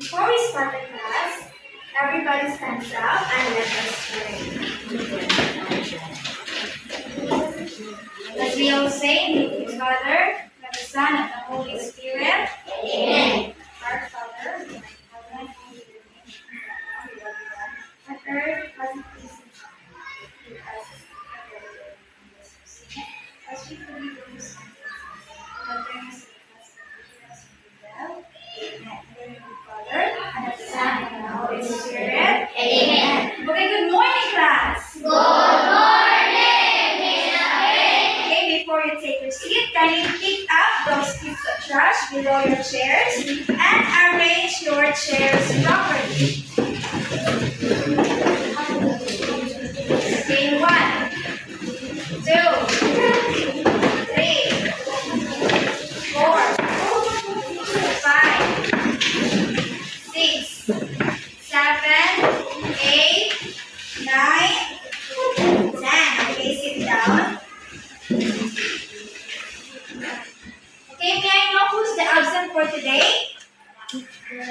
Before we start the class, everybody stands up and let us pray. As we all say, in the name of the Father, and the Son, and the Holy Spirit. Amen. Our Father, who art in heaven, hallowed be your name. On earth as it is in heaven. Give us this day our daily bread, as we forgive those who not bring us into temptation, but deliver us from evil. Amen. In the name of the Father, and of the Son, and of the Holy Spirit. Amen. Okay, good morning, class. Good morning, Miss Abel. Okay, before you take your seat, can you pick up those pieces of trash below your chairs and arrange your chairs properly. Okay, 1, 2, 3, 4, 5, 6, 7, 8, 9, 10. Okay, sit down. Okay, may I know who's the absent for today? There's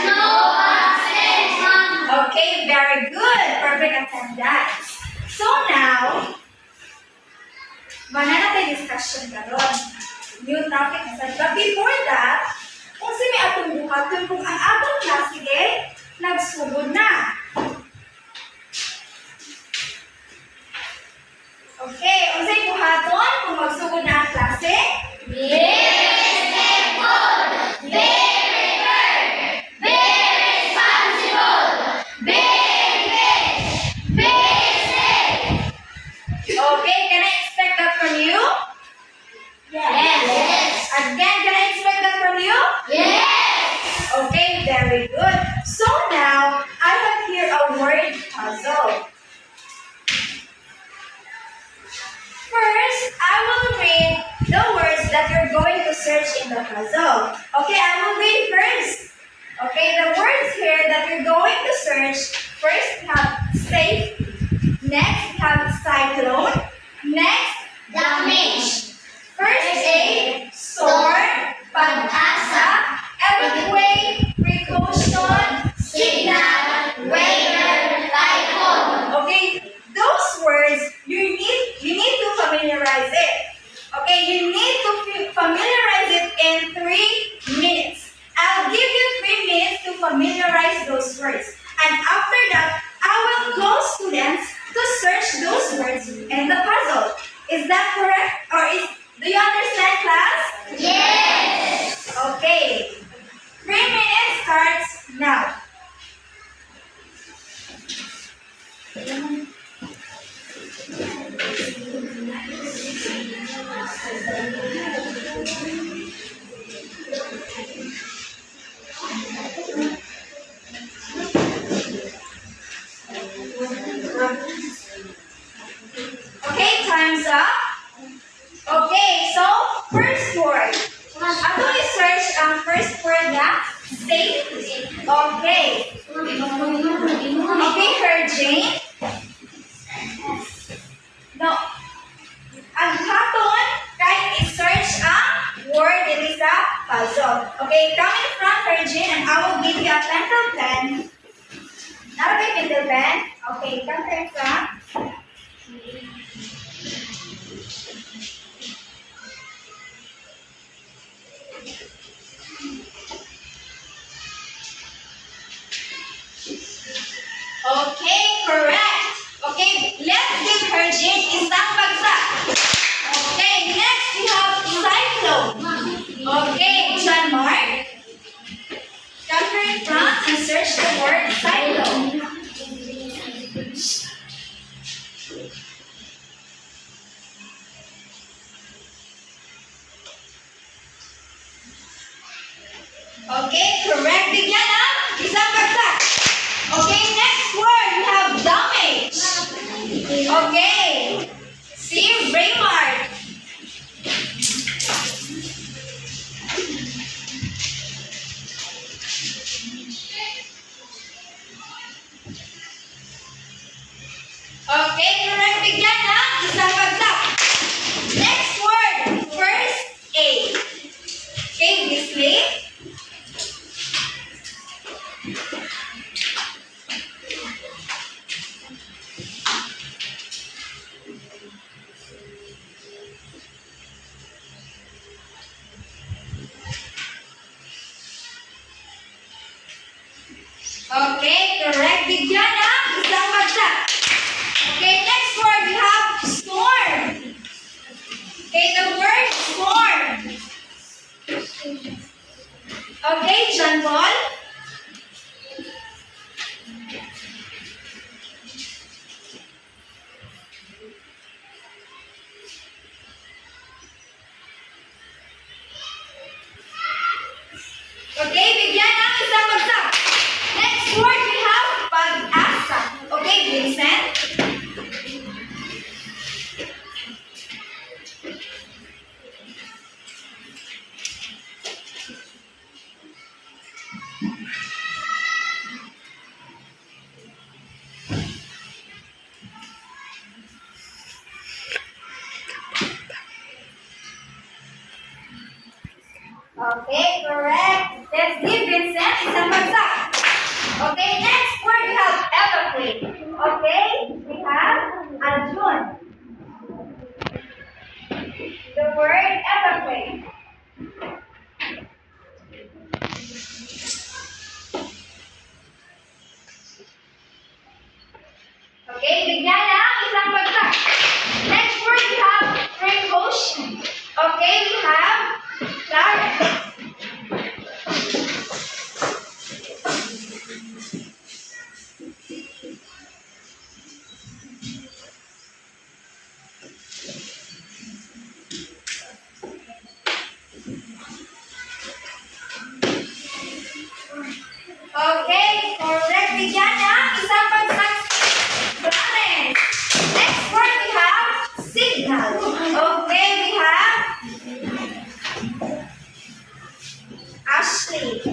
no absent, Mom. Okay, very good. Perfect attendance. So now, manana tayo discussion karon. New topic na sa. But before that, kung si may atong buhaton kung ang atong klase nagsugod na. Okay, kung sa'yo buhaton kung magsugod na ang klase? Respectful, very fair, very responsible, very best, very safe. Okay, can I expect that from you? Yes. Again, can I expect that from you? Yes. Okay, very good. So now, I have here a word puzzle. First, I will read the words that you're going to search in the puzzle. Okay, I will read first. Okay, the words here that you're going to search, first we have safe, next we have cyclone, next Damage, first aid, storm, pag-asa, earthquake, precaution, signal, weather, typhoon. okay, those words you need to familiarize it. Okay, you need to familiarize it in 3 minutes. I'll give you 3 minutes to familiarize those words. And after that, I will call students to search those words in the puzzle. Is that correct? Or do you understand, class? Yes. Okay. 3 minutes starts now. Okay, time's up. Okay, so first word. Ako i-search ang first word na safe. Okay. Okay, Jane. No. Ang haton, kay i-search ang word dito sa puzzle. Okay, coming from Jane, and I will give you a pencil pen. Not a pencil pen. Okay, coming from. Okay, correct. Okay, let's give her Jane isang bagsak. Okay, next we have cyclone. Okay, John Mark. Come here in front and search the word cyclone. Okay, correct. Bigyan ang isang bagsak. Okay, next word, we have damage. Okay. See, Raymart. Okay, correct. Bigyan ng isang bagsak. Next word, first aid. Okay, Miss Lee. Okay, correct. Bigyan ng isang bagsak. Okay, next word we have storm. Okay, the word storm. Okay, John Paul. Okay, bigyan ng isang bagsak. Next word we have pag-asa. Okay, Vincent. Okay, correct. Let's give Vincent isang bagsak. Okay, next word we have evacuate. Okay, we have Arjun. The word evacuate. Okay, bigyan ng isang bagsak. Next word we have precaution. Okay, we have Clarence. Okay, correct. Bigyan ng isang bagsak. Clarence. Next word we have signal. Okay, we have Ashley.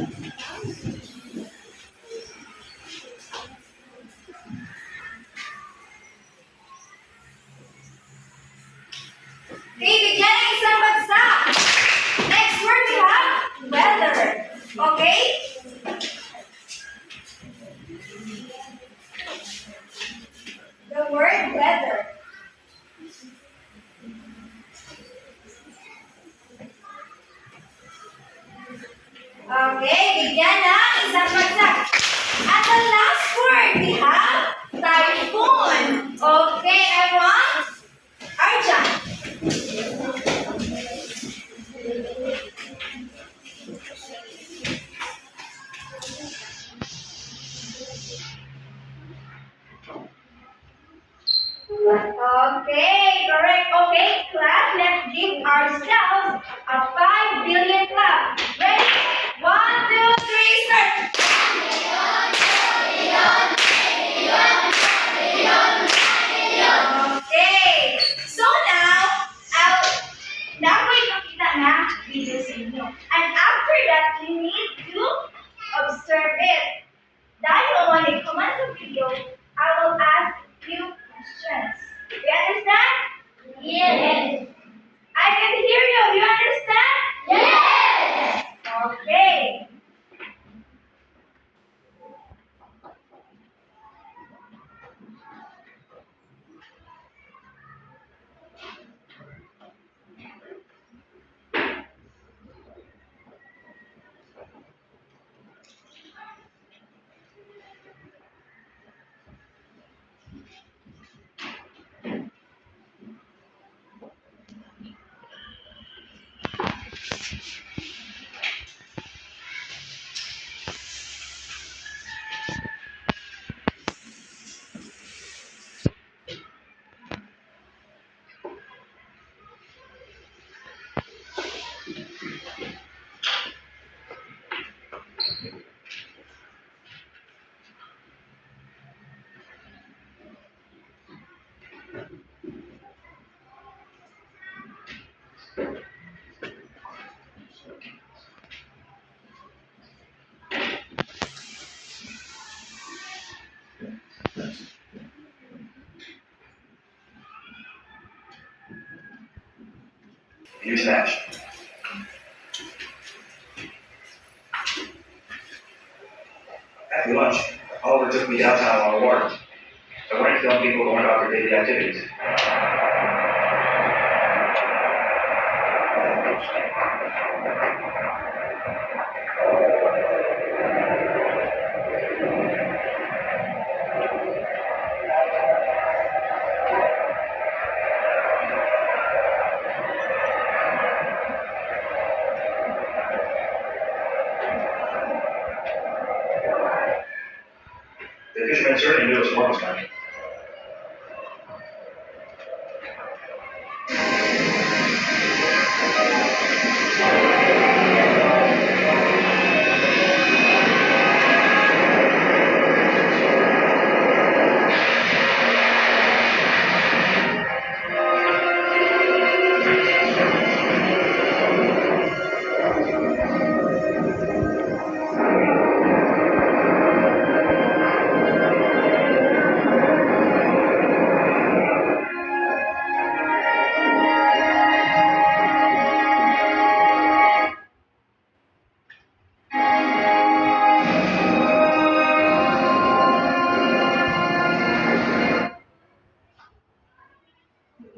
Okay, bigyan ng isang bagsak. Next word we have weather. Okay? The word weather. Okay, bigyan ng isang bagsak. At the last word we have typhoon. Okay, I want Arjan. Okay, correct. Okay, class, let's give ourselves a 5 billion clap. Ready? 1, 2, 3, start. Okay. So now, now ko ipakita na video sa inyo. And after that, you need to observe it. Dahil umanig ko man sa video, I will ask you questions. You understand? Yes. I can hear you. You understand? Yes. Okay. Here's Nash. After lunch, Oliver took me downtown on a warrant. I wanted to tell people going about their daily activities. certainly knew a storm was coming.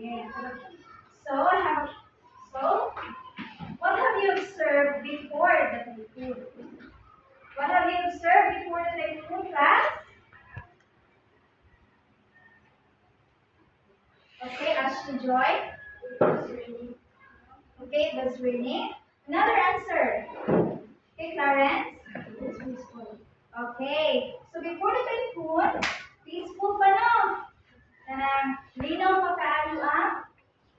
Yeah. So, what have you observed before the typhoon? What have you observed before the typhoon, class? Okay, Ashley Joy. Okay, it was raining. Another answer. Okay, Clarence. Okay, so before the typhoon, peaceful pa no? Linaw pa kaayo ang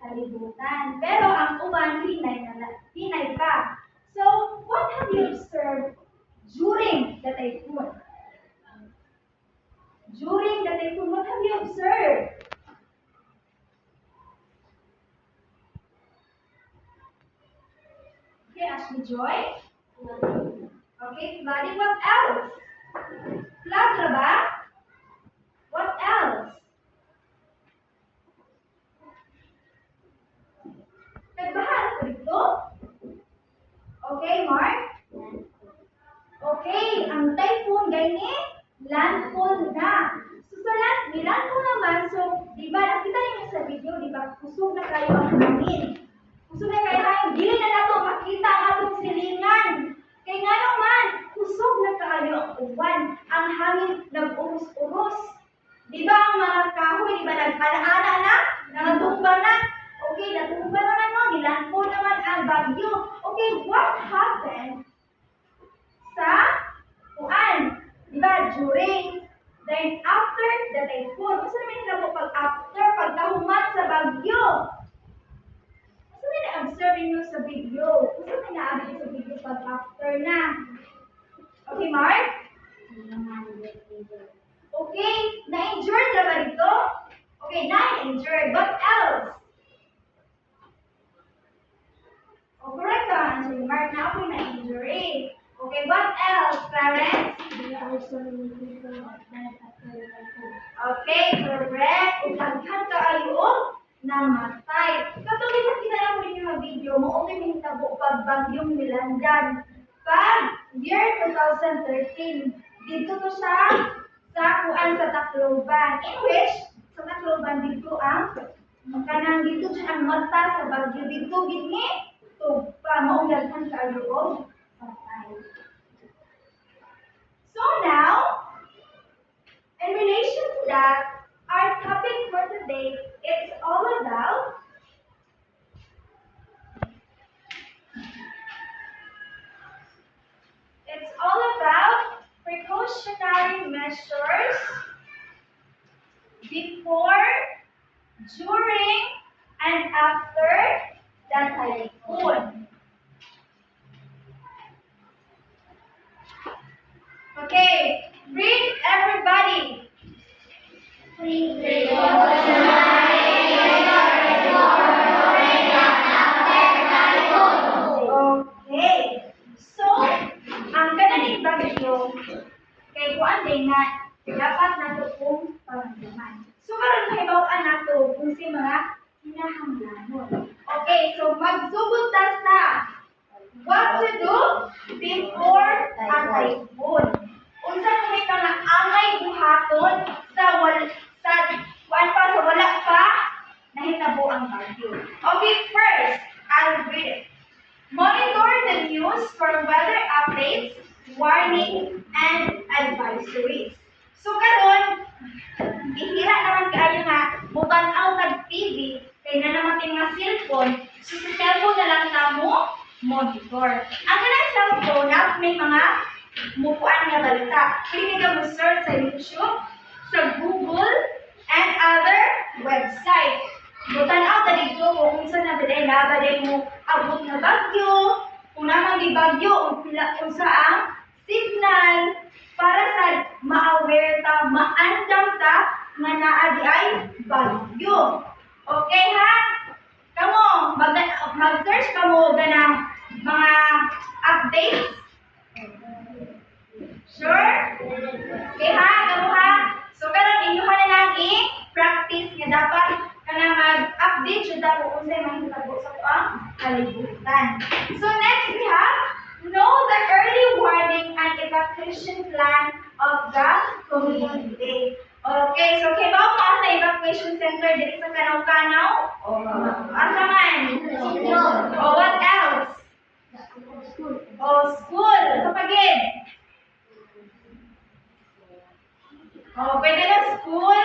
kalibutan. Pero ang uban, hinay pa. So, what have you observed during the typhoon? During the typhoon, what have you observed? Okay, Ashley Joy. Okay, flooding. What else? Flood na ba? What else? Nagbahan ko dito? Okay, Mark? Okay, ang typhoon, ganyan, landfall na. So, sa landfall naman, so, di ba, nakita niyo sa video, di ba, kusog na kayo ang hangin. Kusog na kayo hangin, dili na nato makita ang atong silingan. Kaya nga naman, kusog na kayo ang uwan, ang hangin nag-uros-uros. Di ba ang mga kahoy, di ba, nag-ana-ana na, nangatumba na. Okay, natumba naman no, nilandfall naman ang bagyo. Okay, what happened sa kuan? Di ba, during, then after the typhoon. Gusto namin nila po pag pagkahuman sa bagyo. Gusto namin na-observe nyo sa video. Gusto namin na-observe sa video pag after na. Okay, Mark? Okay, na-injured na ba dito? Okay, na-injured. What else? Oh, correct ka, answer ni Mark. Na ako'y na-injury. Okay, what else, Clarence? Okay, correct. Ugaghan ka ayo namatay. Katuloy na kinala mo rin yung video mo, okay may hitabo pag bagyong nilandan. Pag year 2013, dito to sa kuan sa Tacloban. In which, sa Tacloban dito ang kanang dito siya ang mata sa bagyo dito gini to pa maungaghan ka ayo patay. So now, in relation to that, our topic for today is all about precautionary measures before, during, and after the typhoon. Okay, read everybody. Okay. So, ang kanaling bagyo, kay kuan din nga, dapat nato kung paramdaman. So, karon mahibawaan nato kung si mga kinahanglanon. Okay, so magsugod ta sa what to do before a typhoon. Unsa kung ka na angay buhaton sa wala pa nahitabo ang bagyo. Okay, first, I'll read it. Monitor the news for weather updates, warnings, and advisories. So karon, bihira naman kaayo nga mubanaw kag TV kay na naman ting nga cellphone. So sa cellphone na lang namo monitor. Ang kanang cellphone na may mga mupuan nga balita. Pwede ka mo search sa YouTube sa Google and other websites. Butanaw ta dito kung unsa na biday labaday mo abot na bagyo, kung naman di bagyo unsa ang signal para sa ma-aware ta, maandam ta nga naa di ay bagyo. Okay ha? Kamo mag-search kamo ganang mga updates. Sure? Okay ha? Kamo ha? So karon inyo na lang i-practice nga dapat kana mag-update jud ako unsay man hitabo sa tuang kalibutan. So next we have know the early warning and evacuation plan of the community. Okay, so kay ba mo sa evacuation center diri sa Kanaw-Kanaw? Asa man? O what else? O school. Sa pagid? O pwede na school,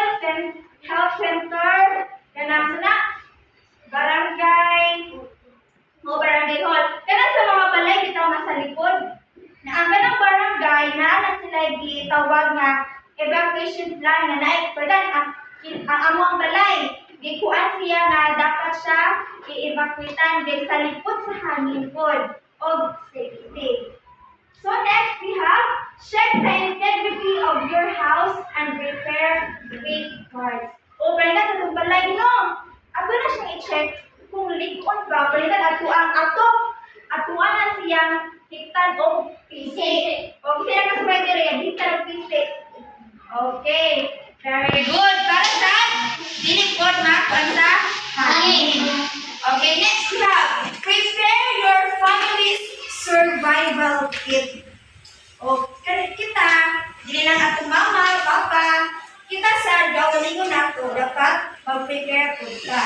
health center, kanang sana, barangay, o barangay hall. Kanang sa mga balay bitaw nga sa likod. Na ang kanang barangay na sila gitawag nga evacuation plan nga naik pwede ang amo ang balay. Gikuan siya nga dapat siya i-evacuatean din sa likod sa hangin pod og safety. So next we have check the integrity of your house and repair weak parts. O pwede sa itong balay no. Ato na siyang i-check kung likod ba pwede ato ang atuan na siyang hiktan o pisik. O kasi na kasabay diri hiktan o pisik. Okay, very good. Para sa dinikod na sa hangin. Okay, next we have prepare your family's survival kit. Okay, kita, dili lang atong mama, papa, kita sa gawalingon nato dapat mag-prepare po ka.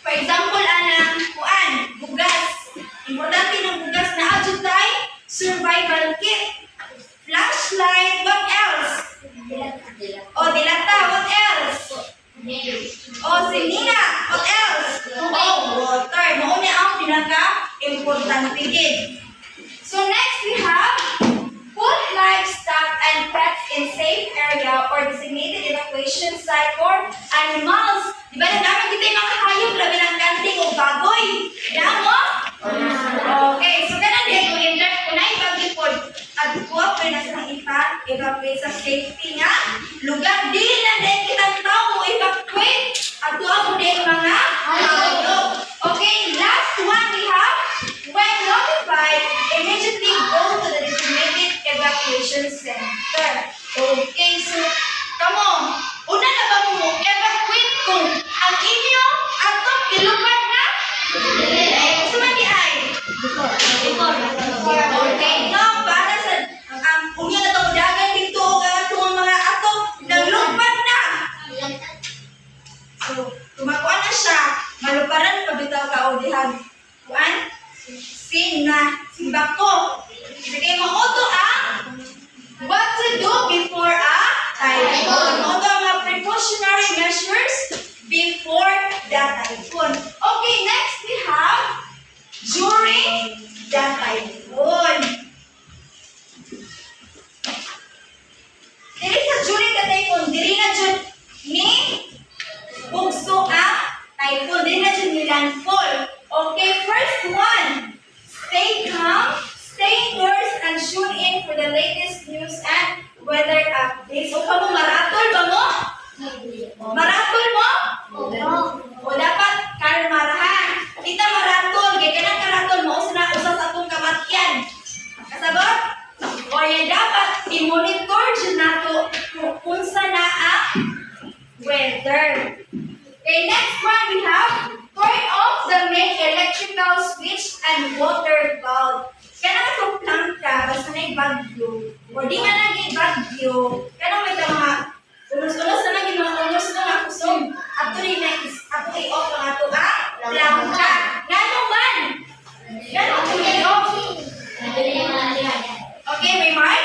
For example, anang kuan, bugas. Importante ng bugas na adjutay survival kit. Flashlight, what else? O dilata, what else? O sinina, what else? O water. Mauna ang pinaka-importante gid. So next we have put livestock and pets in safe area or designated evacuation site for animals. Di ba naman kita yung mga hayop, labi ng kanting o baboy? Damo? Okay, so ganun din kung kunay pag-ipod at kuha pa na silang evacuate sa safety nga lugar. Di na din kitang tao mo evacuate at kuha mo din mga hayop. Okay, last one we have when notified, immediately go to the designated evacuation center. Okay, so come on. Una na ba mo evacuate kung ang inyo atong pilupan na? Gusto man di ay? Okay, no, para sa ang unyo na itong dagan dito o itong mga atong naglupad na. So, tumakuan na siya, maluparan pa bitaw ka o dihan. Kuan? Simbak ko. Sige, mauto what to do before a typhoon. Mauto ang mga precautionary measures before the typhoon. Okay, next we have during the typhoon. Dili sa during the typhoon, dili na dyan ni bugso ang typhoon, dili na dyan ni landfall. Okay, first one. Stay calm, stay indoors, and tune in for the latest news and weather updates. O kamo maratol ba mo? Maratol mo? O dapat kalmarahan. Kita maratol, kaya kanang karatol mo usas atong kamatyan. Kasabot? O yan dapat i-monitor dyan nato kung unsa na ang weather. Okay, next one we have turn off the main electrical switch and water valve. Kaya itong plangka, basta na bagyo, o di man naging bagyo, kaya may mga unos-unos na naging mga unos na nakusog. Ato rin na ato i-off ang ato plangka. Gano'n man? Gano'n ito i-off? Okay, may mark?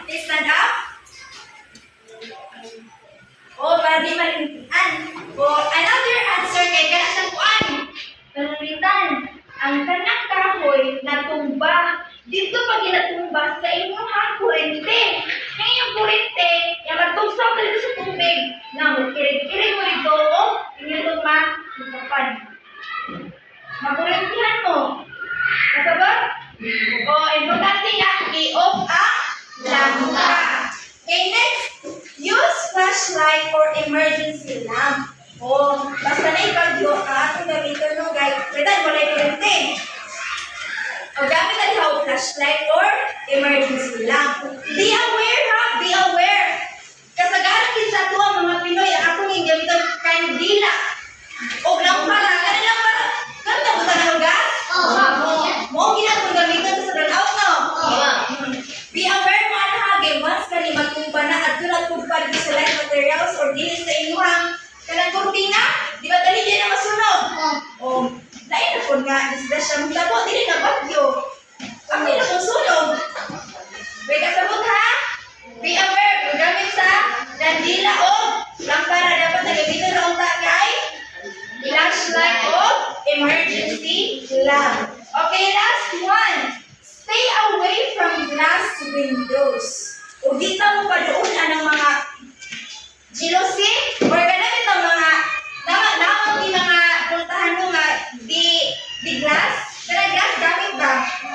Please stand up. O, para di malintian. O, another answer kay kana sa kuan. Kanulitan, ang kanang kahoy natumba. Dito pag natumba sa inyong kurente. Ngayong kurente, Usaw ka dito sa tubig. Na mo kirig-kirig mo dito o inyo itong malupapan. Makurintihan mo. Kasabot? O, importante nga, i-off ang lampa. Okay, next. Use flashlight or emergency lamp. O, basta na ipagyo ka, kung gamitin mo, guys, pwede mo lang kurente. O, gamit na ikaw flashlight or emergency lamp. Be aware ha, be aware. Kasagaran din sa ito ang mga Pinoy, ako yung gamitan kandila. O, lampara, kanila para. Ganda mo tanong gas? Mo ginagawa gamitan sa dalaw, no? Be aware mo ano ha, once ka ni magkumpa na at tulad kumpa di sa light materials or dili sa inyong kanang kurtina, di ba dali din na masunog? O, lain na po nga, disgrasya mong labo, dili na bagyo. Kami na kong sunog. May kasabot ha? Be aware, gamit sa kandila o lampara dapat nagamitan na unta kay flashlight o emergency lamp. Okay, last one. Stay away from glass windows. O dito mo pa doon ang mga jealousy or ganun ang mga namang di mga puntahan mo nga di glass. Kaya glass gamit ba?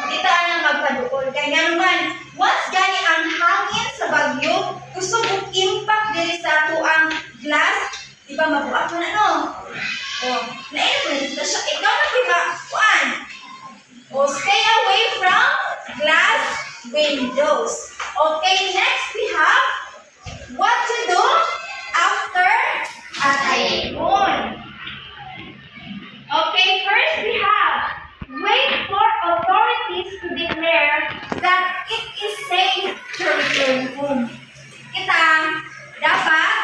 Dito ang magpaduol. Kaya nga naman, once gani ang hangin sa bagyo, gusto mong impact diri sa ato ang glass, di ba mabuak mo na no? O, nainap mo na siya. Ikaw na kuhaan. O, stay away from glass windows. Okay, next we have what to do after a typhoon. Okay, first we have wait for authorities to declare that it is safe to return home. Kita, dapat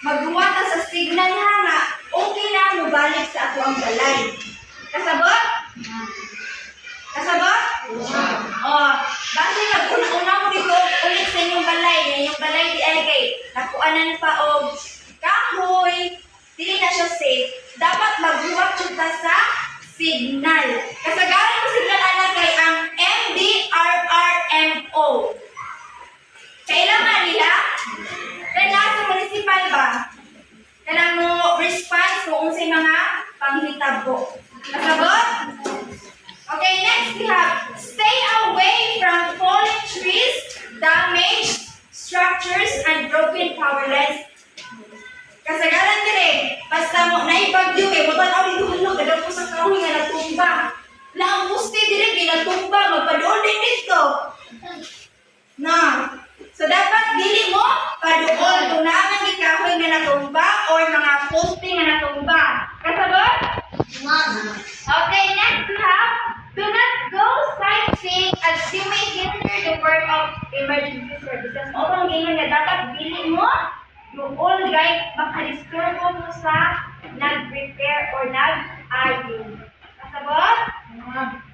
magbuwat sa signal ha nga okay na mo balik sa ato ang balay. Kasabot? Kasabot? Base mag-una-una mo dito ulit sa inyong balay. Yung balay di ay kay nakuanan pa og kahoy. Dili na siya safe. Dapat magbuwak siya sa signal. Kasagaran mo signal anak kay ang MDRRMO. Kailangan nila? Kaya sa municipal ba? Kailangan mo response kung unsay mga panghitabo. Kasabot? Okay, next we have stay away from falling trees, damaged structures, and broken power lines. Kasagaran dire, basta mo naibagyo kay mo tanaw dito hulog kada po sa kahoy nga natumba. Laang puste dire ginatumba magpaduol din dito. Na. So dapat dili mo paduol kung naman di kahoy nga natumba or mga poste nga natumba. Kasabot? Okay, next we have do not go sightseeing as you may hinder the work of emergency services. O bang ganyan nga dapat dili mo yung all guide makadisturbo mo sa nag-repair or nag-iron. Kasabot?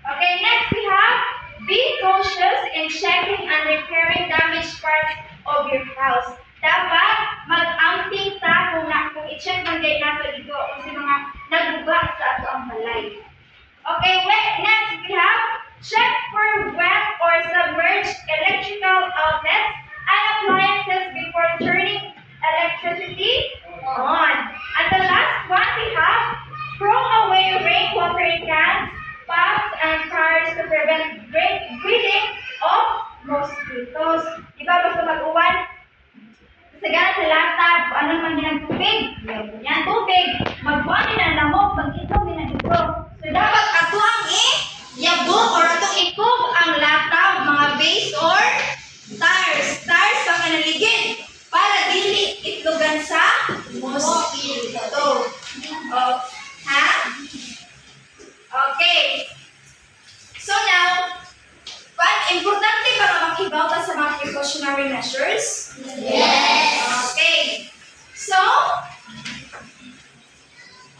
Okay, next we have be cautious in checking and repairing damaged parts of your house. Dapat mag-amping ta kung i-check man guide nato dito kung sa mga nagbuga sa ato ang balay. Okay, next we have check for wet or submerged electrical outlets and appliances before turning electricity on. And the last one we have throw away rainwater cans, pots, and cars to prevent breeding of mosquitoes. Diba basta mag-uwan? Kasagaran sa latag, ano naman din ang tubig? Yan, tubig. Magbuwan din ang lamok, mag-itaw din ang ito. So dapat ato ang i-yabong or ato ikog ang latag, mga base or tires. Tires pa kanaligid para dili itlogan sa mosquito. Ha? Okay. So now, importante ba na makibawta sa mga precautionary measures? Yes. Okay. So,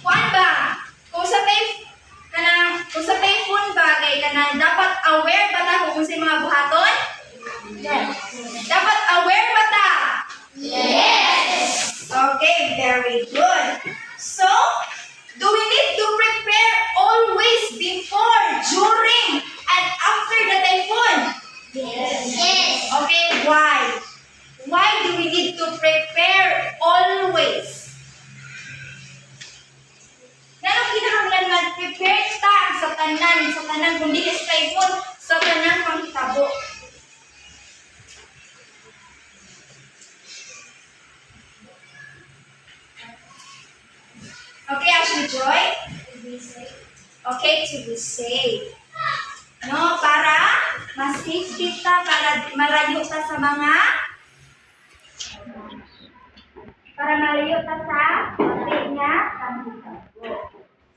kuan ba? Kung sa typhoon ba kay kanang dapat aware ba ta kung unsay mga buhaton? Yes. Dapat aware ba ta? Yes. Okay, very good. So, do we need to prepare always before, during, and after the typhoon? Yes. Okay, why? Why do we need to prepare Okay, to be safe. No, para ma-safe kita, para malayo ka sa mga nga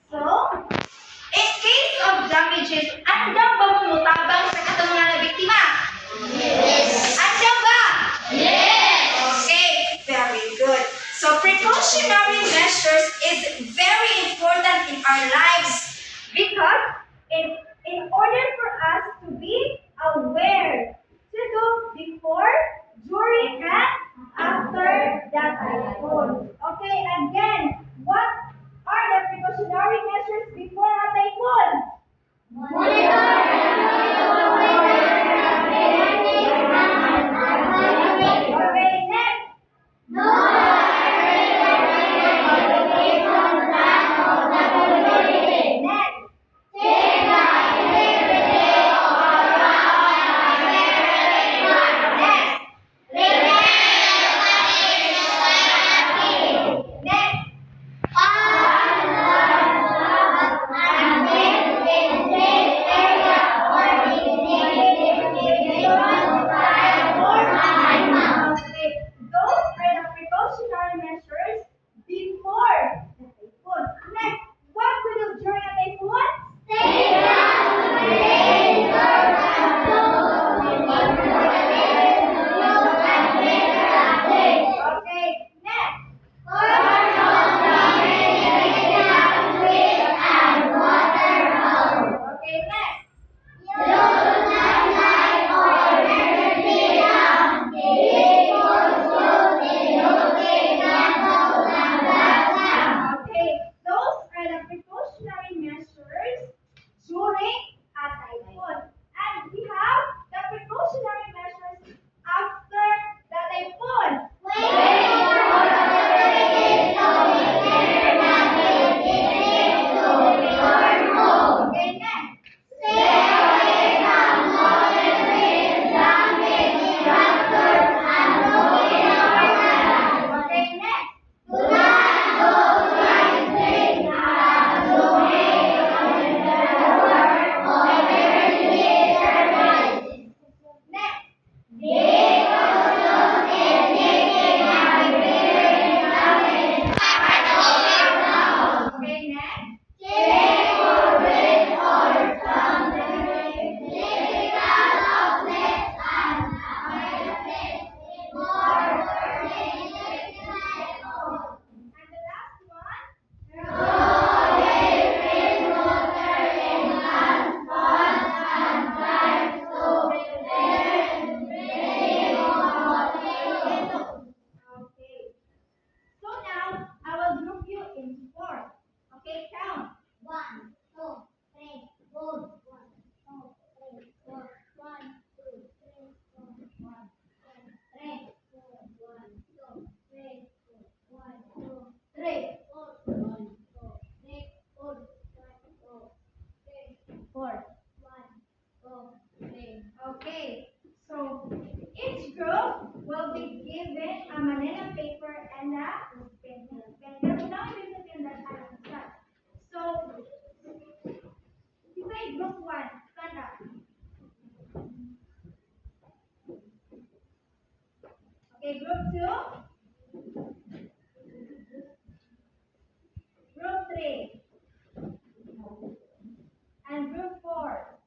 So, in case of damages, andang ba mo mutabang sa katong nga na biktima? Andang ba? Okay, very good. So, precautionary measures is very important in our lives because in order for us to be aware to do before, during, and after the typhoon. Okay, again, what are the precautionary measures before a typhoon? Okay, next. Next. Next. Next. Okay, those are the precautionary measures before the typhoon. Next, what we do during a typhoon? Okay, next. Okay, next. Okay, those are the precautionary measures during a typhoon. And we have the precautionary measures after the typhoon. Okay, next. Okay, next. Next. Okay, next. And the last one. Okay. So now I will group you in four. Okay, count. 1, 2, 3, 4. 1, 2, 3, 4. 1, 2, 3, 4. 1, 2, 3, 4. 1, 2, 3, 4. 1, 2, 3, 4. 1, 2, 3, 4. 1, 2, 3. Okay. So each group will be given a manila paper and a pencil. Pero now ibig sabihin that I am start. So, say group 1, stand up. Okay, group 2. Group 3. And group 4.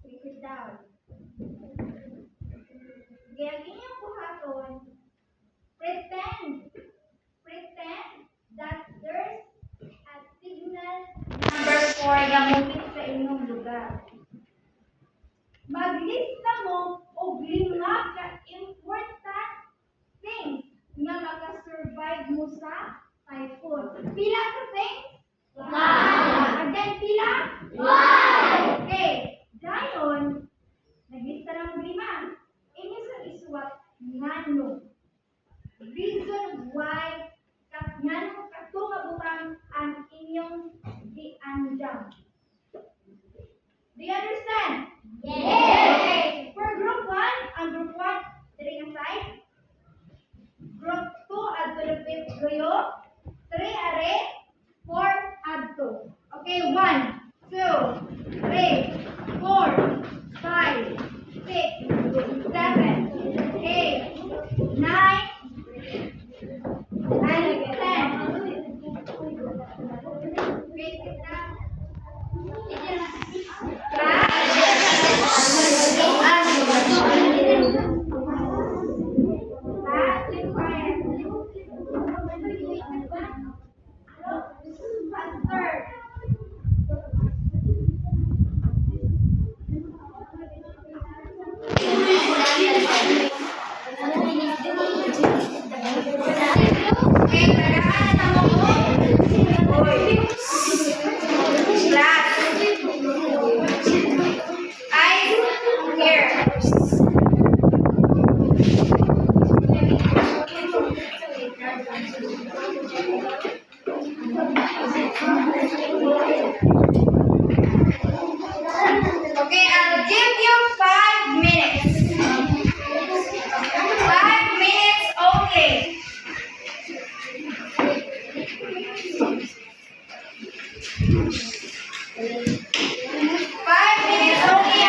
Take it down. Okay, ang inyong buhaton, pretend that there's a signal number 4 gamutin sa inyong lugar. Maglista mo og 5 ka important things nga maka-survive mo sa typhoon. Pila ka things? 1. Again, pila? 1. Okay. Dayon, naglista na mo 5. Inyo sa isuwat ngano. Reason why ngano kadto nga butang ang inyong giandam. Do you understand? Okay. For group 1, ang group 1, diri nga side. Group 2 at the fifth goyo. 3 are will give you 5 minutes. 5 minutes only. 5 minutes only,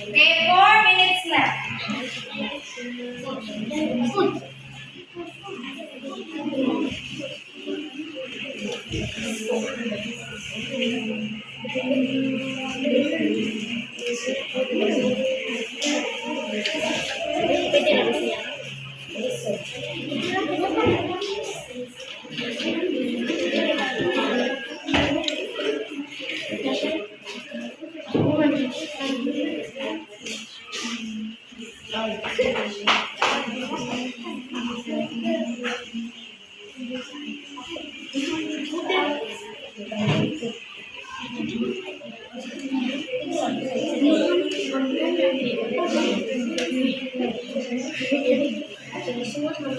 Okay, 4 minutes left.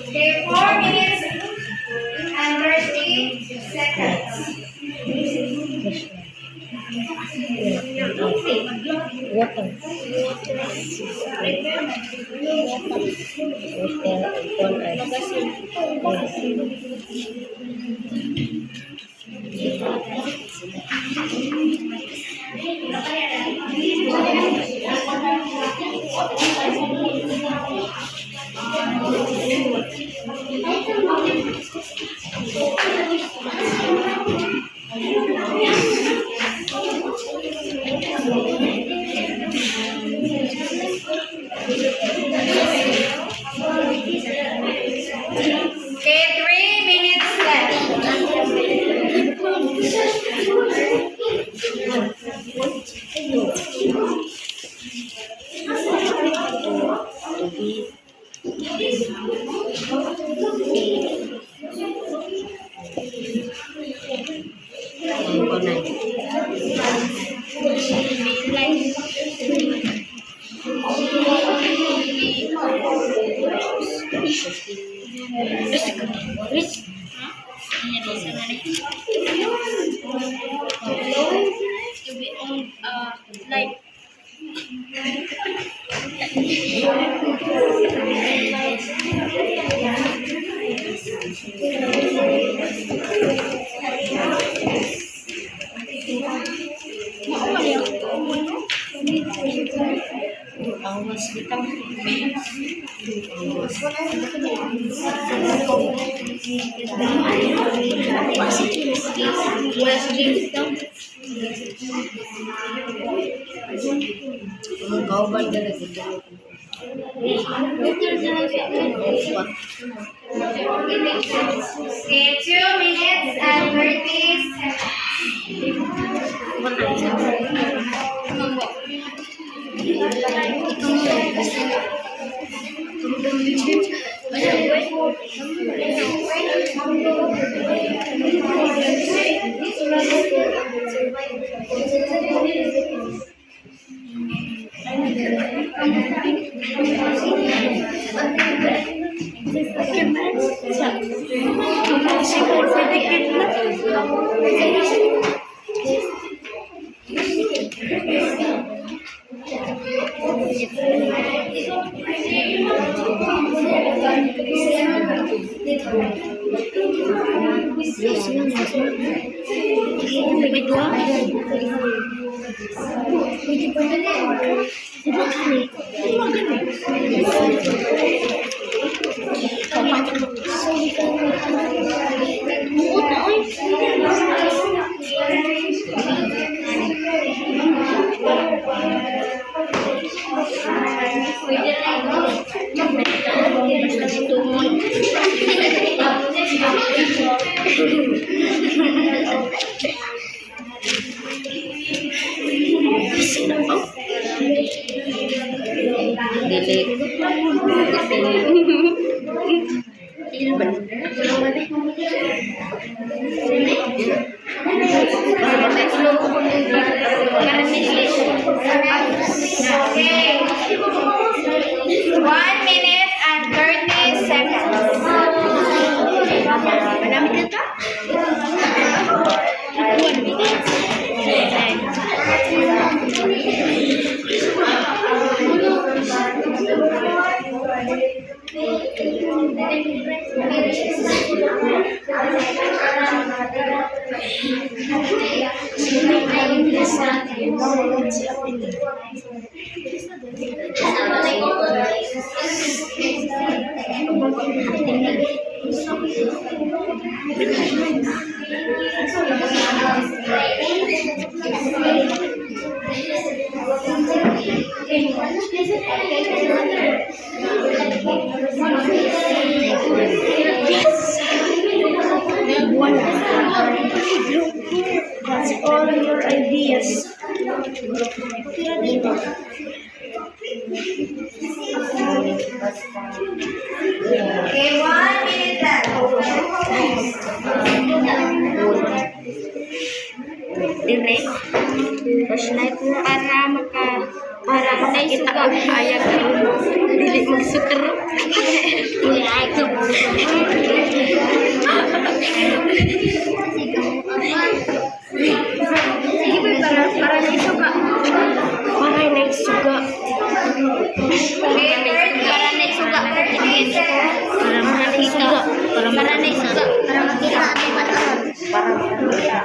Okay, 4 minutes and 30 seconds. Okay, 3 minutes left. Like Okay, 2 minutes and 30 seconds. Okay. 1 minute and 30 seconds. That's all your ideas. Okay, 1 minute left. Direct. Flashlight na para makita ang hayag ko. Dili magsuter. Para naisuga. Para naisuga. Okay, 30. Para naisuga. 30 seconds. Para makita. Para naisuga. Para makita ang pataan. Para makita.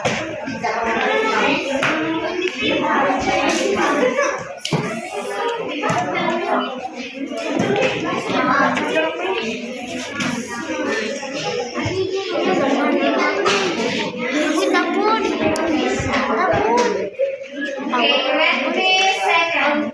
Okay, 20 seconds.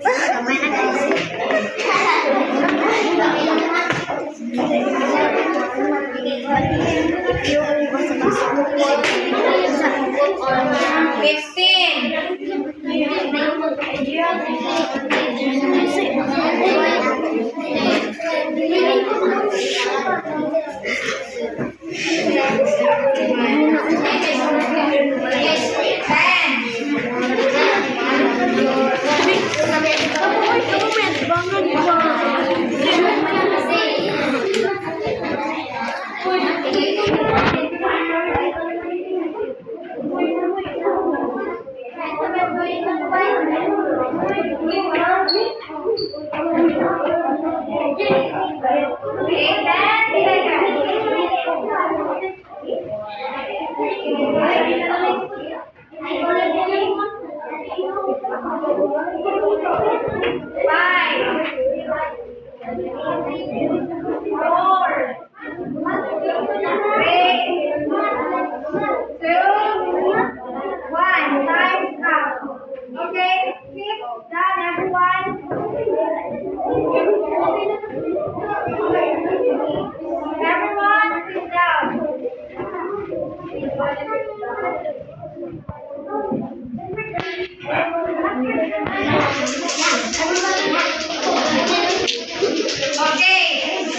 Okay.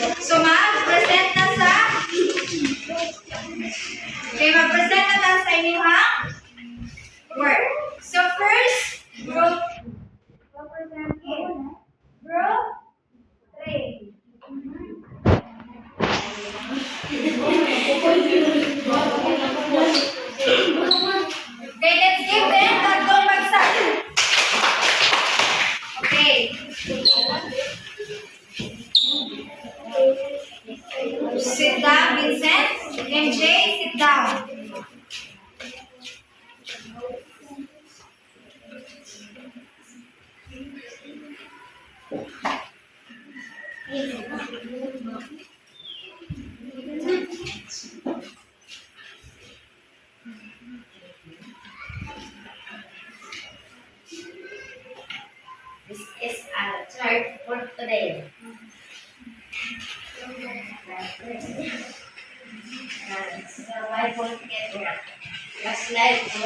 today. Survival together. Last night, the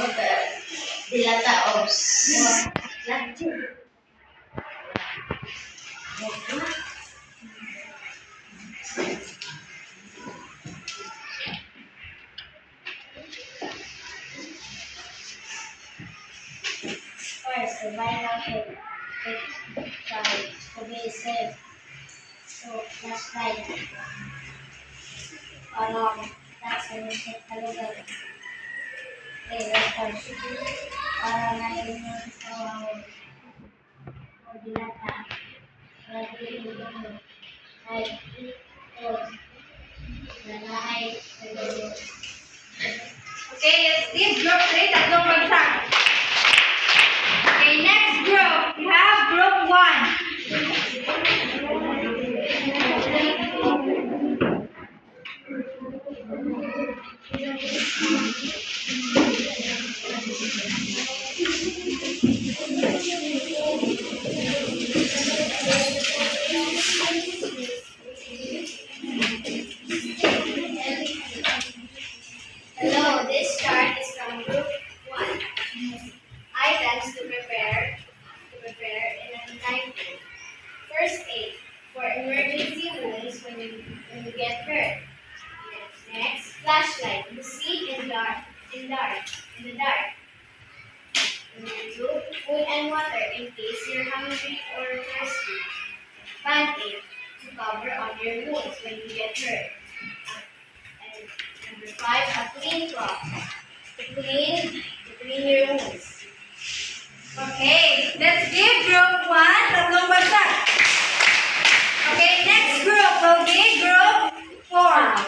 dilata of first, survival to be safe. So, last night, that's when we take a look at the response. Para na yun sa dilata. Okay, let's give group 3 tatlong bagsak. Okay, next group. We have group 1. Hello, this chart is from group 1. Items to prepare in a time frame. First aid for emergency wounds when you get hurt. Next, flashlight to see in the dark. Number 2, food and water in case you're hungry or thirsty. Band-aid to cover on your wounds when you get hurt. And number 5, a clean cloth to clean your wounds. Okay, let's give group 1 tatlong bagsak. Okay, next group will be group 4.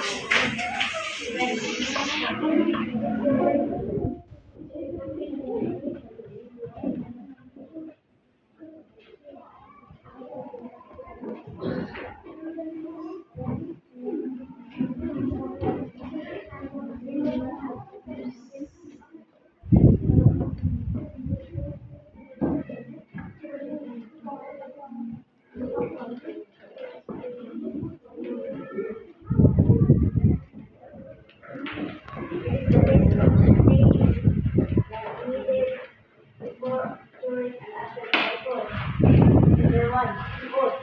Number 1, food,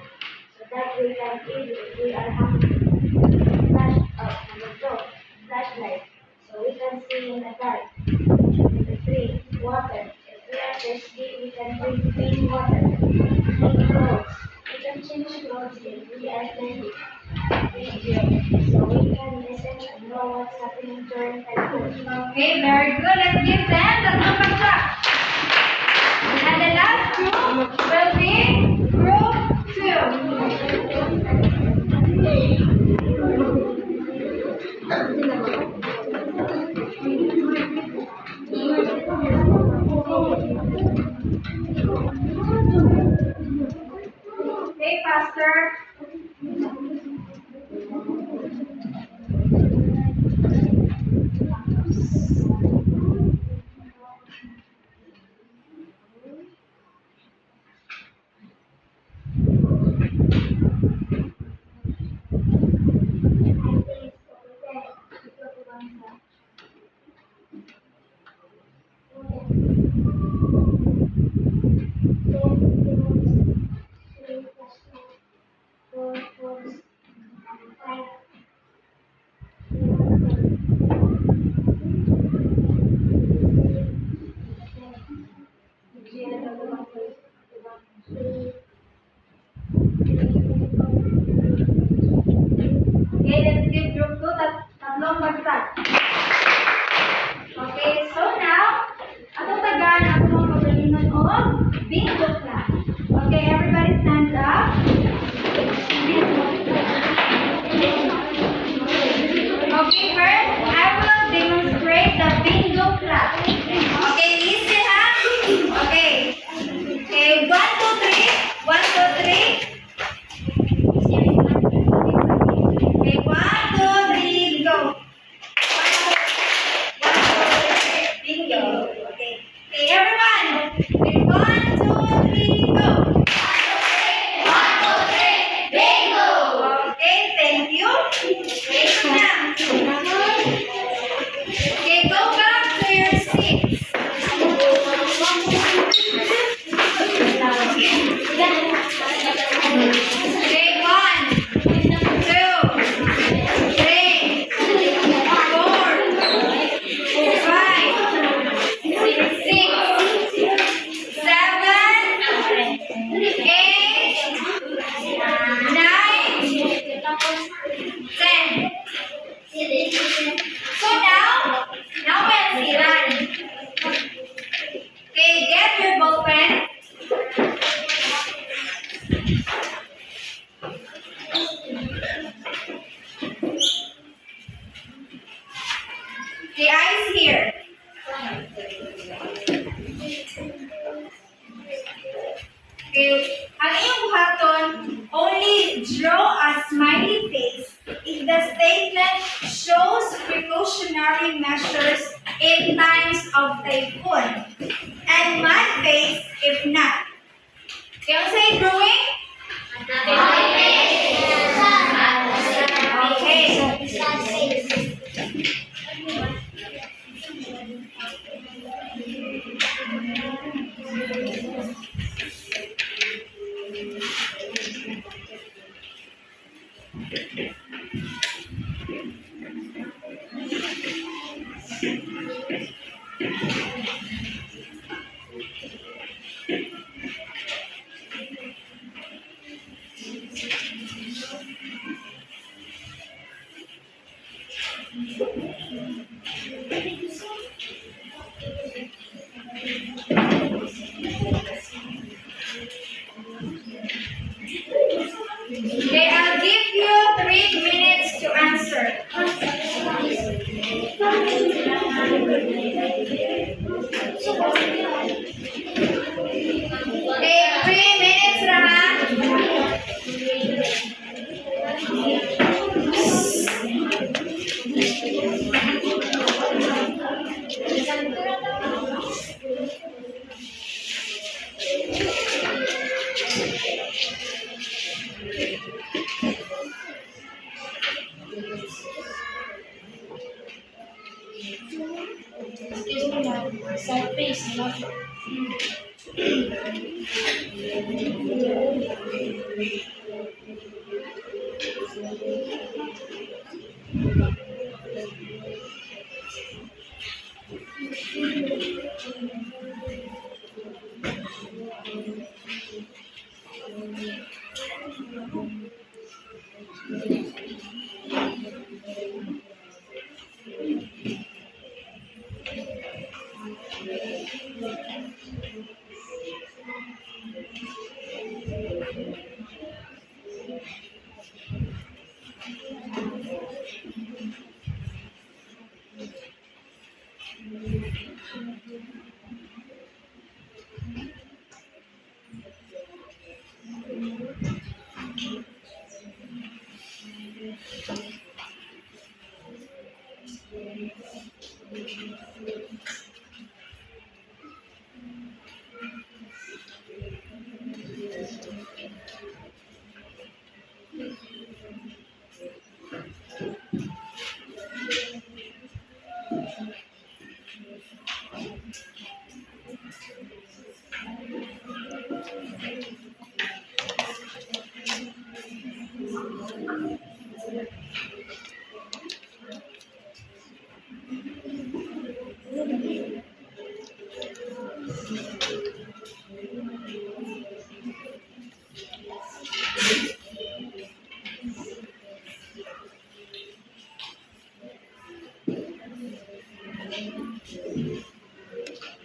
so that we can eat if we are hungry. Number 2, flashlight, so we can see in the dark. Number 3, water, if we are thirsty, we can drink clean water. Clean clothes, we can change clothes if we are dirty. So we can listen and know what's happening during typhoon. Okay, very good. Let's give them tatlong bagsak. And the last group will be group 2. Okay, Pastor. Okay, let's give group 2 tatlong bagsak. Okay, so now, atong tagaan atong pagalinan og bingo class. Okay, everybody stand up. Okay, first, I will demonstrate the bingo class. Okay, listen ha. Okay. Okay, 1, 2, 3. 1, 2, 3. Okay, 1, 2, 3, go. 1, 2, 3, bingo. Okay. Okay, everyone. Okay, 1, 2, 3, go. 1, 2, 3. 1, 2, 3. Okay, 1, 2, 3, 4, 5, 6, 7, 8, 9, 10. So now we'll run. Okay, get your ball pen. The eyes here. Okay, ang iyong buhaton, only draw a smiley face if the statement shows precautionary measures in times of typhoon, and mad face if not. Okay, ang say drawing? Okay. Okay, I'll give you 3 minutes to answer. Okay, 3 minutes na ha.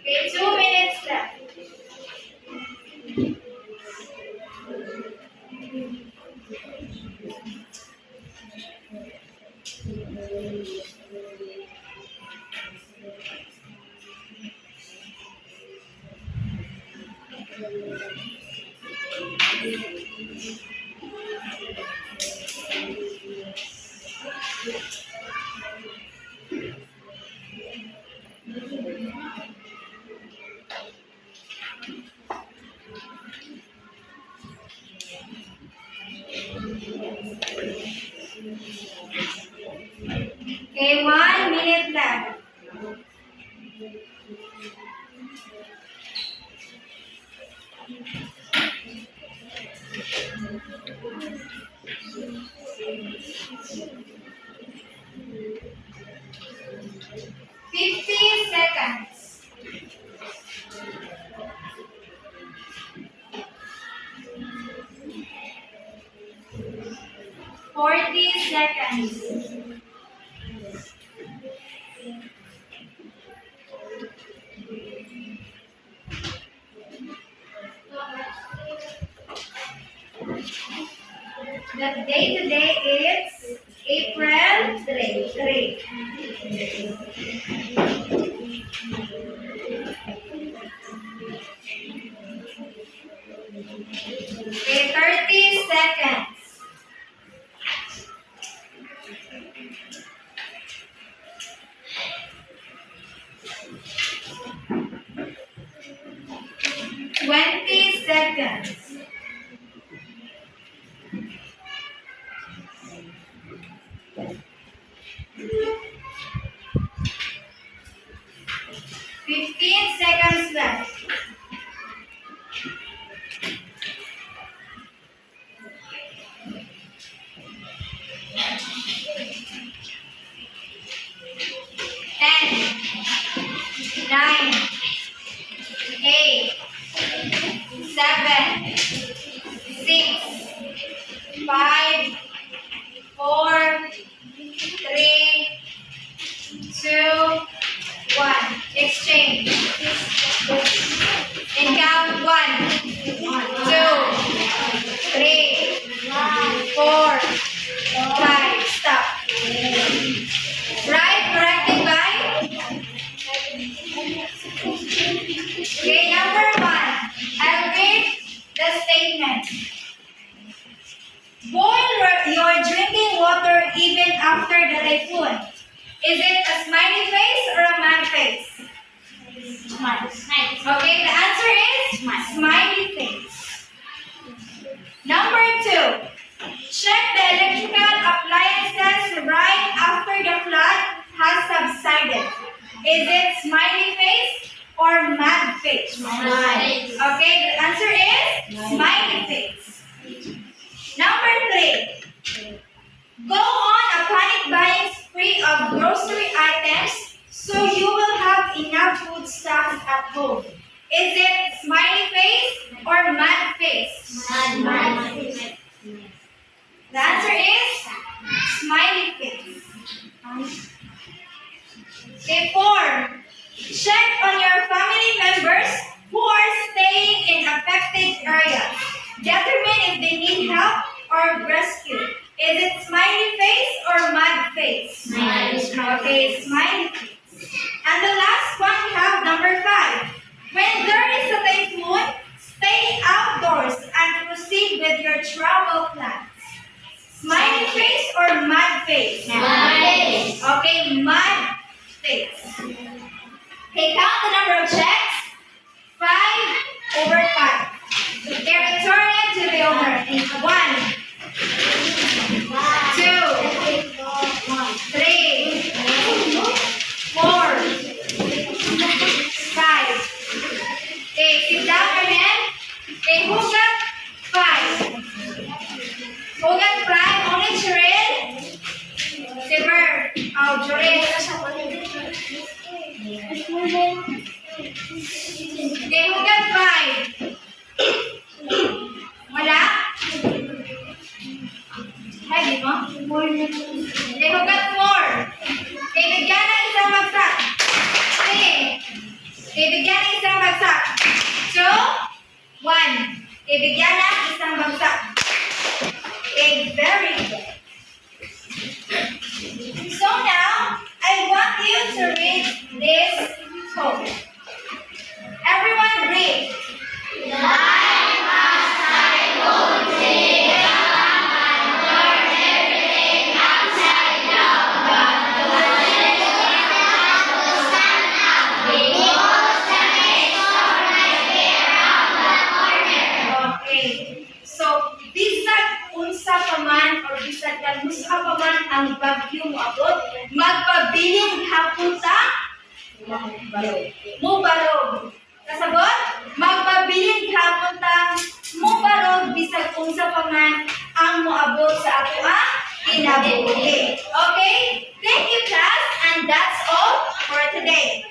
Okay, 2 minutes left. Okay, 1 minute left. 40 seconds. The day today is April 3. Okay, 30 seconds. Twenty seconds. Fifteen seconds left. Ten, 9, 8, 7, 6, 5, 4, 3, 2, 1. Exchange. And count 1, 2, 3, 4, 5. Stop. Right? Corrected by? Okay, number 1. I'll read the statement. Boil your drinking water even after the typhoon. Is it a smiley face or a mad face? Smile. Okay, the answer is smiley face. Number 2. Check the electrical appliances right after the flood has subsided. Is it smiley face or mad face? Smile. Okay, the answer is smiley face. Number 3. Go on a panic buying spree of grocery items so you will have enough food stocks at home. Is it smiley face or mad face? Smile. The answer is smiley face. Okay, 4. Check on your family members who are staying in affected areas. Determine if they need help or rescue. Is it smiley face or mad face? Smile. Okay, smiley face. And the last one we have number 5. When there is a typhoon, stay outdoors and proceed with your travel plans. Smiley face or mad face? Smile. Okay, mad face. Okay, count the number of checks. 5 over 5. Okay, return it to the owner. 1, 2, 3, 4, 5. Okay, sit down again. Okay, hugat 5. Hugat 5, only Cheryl. Silver. Oh, Jorel. Okay, hugat 5. Wala? Ay, di mo? Okay, hugat 4. Okay, bigyan ng isang bagsak. 3. Okay, bigyan ng isang bagsak. 2, 1. Okay, bigyan ng isang bagsak. Okay, very good. So now, I want you to read this quote. Everyone read. Okay. So, bisag unsa pa man or bisag kanusa pa man ang bagyo moabot, magpabiling hapon ta mubarog. Kasabot? Magpabiling hapon ta mubarog bisag unsa pa man ang moabot sa ato kinabuhi. Okay? Thank you, class, and that's all for today.